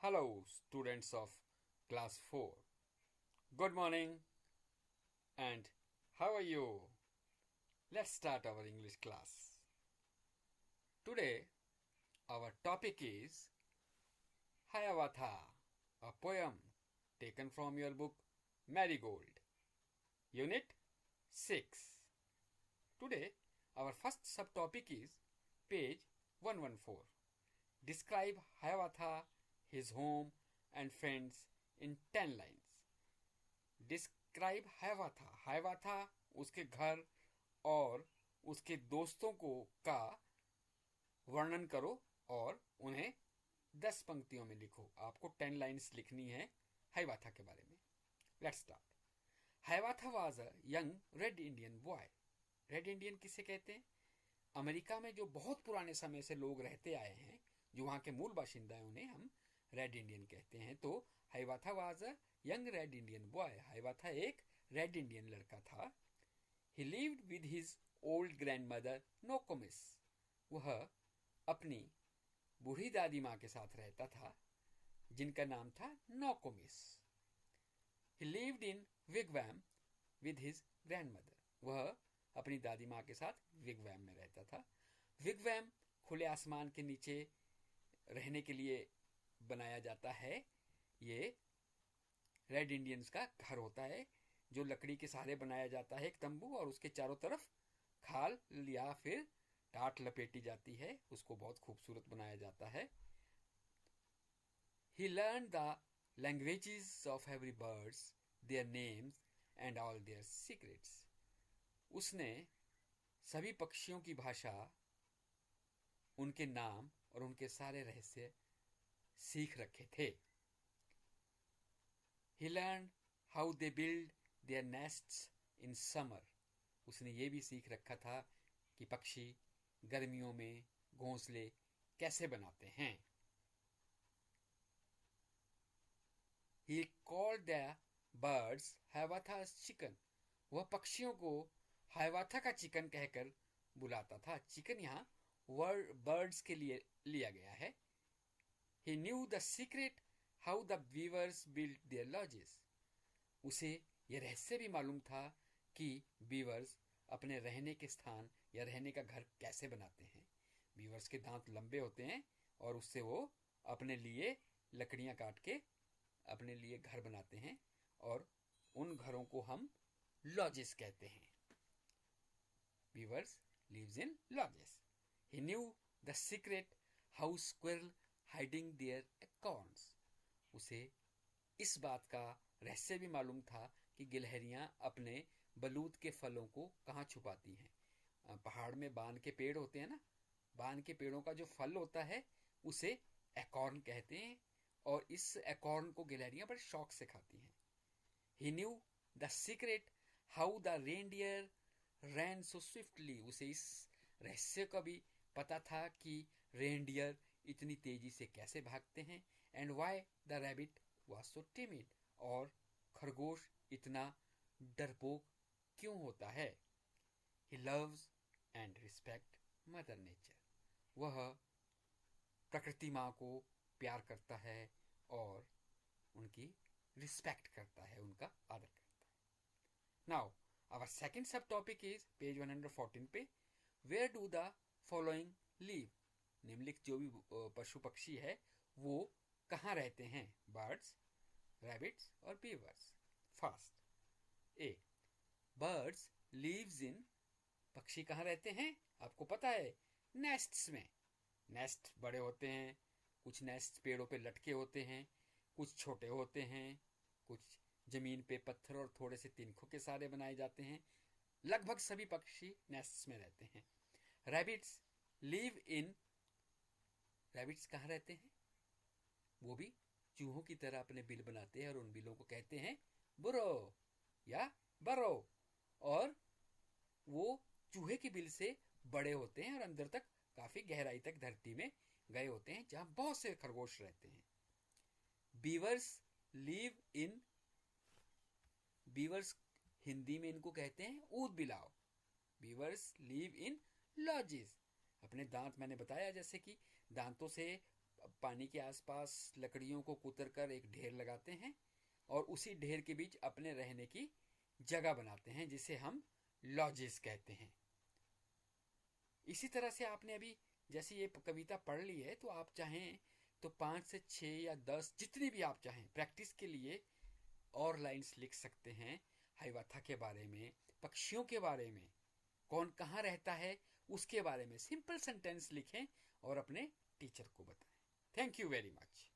Hello, students of class 4. Good morning and how are you? Let's start our English class. Today, our topic is Hiawatha, a poem taken from your book Marigold, Unit 6. Today, our first subtopic is page 114. Describe Hiawatha, his home and friends in 10 lines. Describe हायवाथा। हायवाथा उसके घर और उसके दोस्तों को का वर्णन करो और उन्हें 10 पंक्तियों में लिखो। आपको 10 लाइन्स लिखनी है हायवाथा के बारे में। Let's start. Hiawatha was a young red Indian boy. Red Indian किसे कहते हैं? अमेरिका में जो बहुत पुराने समय से लोग रहते आए हैं, जो वहाँ के मूल बाशिंदा हैं, उन्हें हम रेड इंडियन कहते हैं। तो Hiawatha was a young red Indian boy. Hiawatha एक रेड इंडियन लड़का था। He lived with his old grandmother Nokomis. वह अपनी बूढ़ी दादी माँ के साथ रहता था, जिनका नाम था Nokomis. He lived in wigwam with his grandmother. वह अपनी दादी माँ के साथ विगवैम में रहता था। विगवैम खुले आसमान के नीचे रहने के लिए बनाया जाता है। ये रेड इंडियंस का घर होता है, जो लकड़ी के सहारे बनाया जाता है, एक तंबू, और उसके चारों तरफ खाल या फिर टाट लपेटी जाती है। उसको बहुत खूबसूरत बनाया जाता है। He learn the languages of every birds, their names and all their secrets. उसने सभी पक्षियों की भाषा, उनके नाम और उनके सारे रहस्य सीख रखे थे। He learned how they build their nests in summer. उसने ये भी सीख रखा था कि पक्षी गर्मियों में घोंसले कैसे बनाते हैं। He called the birds Hiawatha's chicken. वह पक्षियों को हायवाथा का चिकन कहकर बुलाता था। चिकन यहाँ वर्ड बर्ड्स के लिए लिया गया है। He knew the secret how the weavers built their lodges. उसे यह रहस्य भी मालूम था कि बीवर्स अपने रहने के स्थान या रहने का घर कैसे बनाते हैं। बीवर्स के दांत लंबे होते हैं और उससे वो अपने लिए लकड़ियां काट के अपने लिए घर बनाते हैं, और उन घरों को हम लॉजेस कहते हैं। Beavers lives in lodges. He knew the secret how squirrel hiding their acorns. उसे इस बात का रहस्य भी मालूम था कि गिलहरियां अपने बलूत के फलों को कहाँ छुपाती हैं। पहाड़ में बान के पेड़ होते हैं ना, बान के पेड़ों का जो फल होता है उसे एकॉर्न कहते हैं, और इस एकॉर्न को गिलहरियां बड़े शौक से खाती हैं। He knew the secret how the reindeer ran so swiftly. उसे इस रहस्य का भी पता था कि रेंडियर इतनी तेजी से कैसे भागते हैं। And why the rabbit was so timid, और खरगोश इतना डरपोक क्यों होता है। He loves and respect mother nature. वह प्रकृति माँ को प्यार करता है और उनकी रिस्पेक्ट करता है, उनका आदर करता है। Now our second sub topic is page 114 पे, where do the following live. निम्नलिखित जो भी पशु पक्षी है वो कहाँ रहते हैं? बर्ड्स, रैबिट्स और बीवर्स। फर्स्ट, ए, बर्ड्स लीव्स इन। पक्षी कहाँ रहते हैं? आपको पता है, नेस्ट्स में। नेस्ट बड़े होते हैं, कुछ नेस्ट पेड़ों पे लटके होते हैं, कुछ छोटे होते हैं, कुछ जमीन पे पत्थर और थोड़े से तिनकों के सहारे बनाए जाते हैं। लगभग सभी पक्षी नेस्ट्स में रहते हैं। Rabbits live in. रैबिट्स कहाँ रहते हैं? वो भी चूहों की तरह अपने बिल बनाते हैं, और उन बिलों को कहते हैं बुरो या बरो, और वो चूहे के बिल से बड़े होते हैं और अंदर तक काफी गहराई तक धरती में गए होते हैं, जहां बहुत से खरगोश रहते हैं। Beavers live in. Beavers Hindi में इनको कहते हैं ऊद बिलाव। Beavers live in lodges. अपने दांत, मैंने बताया जैसे कि दांतों से पानी के आसपास लकड़ियों को कुतर कर एक ढेर लगाते हैं और उसी ढेर के बीच अपने रहने की जगह बनाते हैं, जिसे हम लॉजेस कहते हैं। इसी तरह से आपने अभी जैसे ये कविता पढ़ ली है, तो आप चाहें तो 5 से 6 या 10 जितनी भी आप चाहें प्रैक्टिस के लिए और लाइंस लिख सकते हैं हाइवाथा के बारे में, पक्षियों के बारे में, कौन कहाँ रहता है उसके बारे में सिंपल सेंटेंस लिखें और अपने टीचर को बताएं। Thank you very much.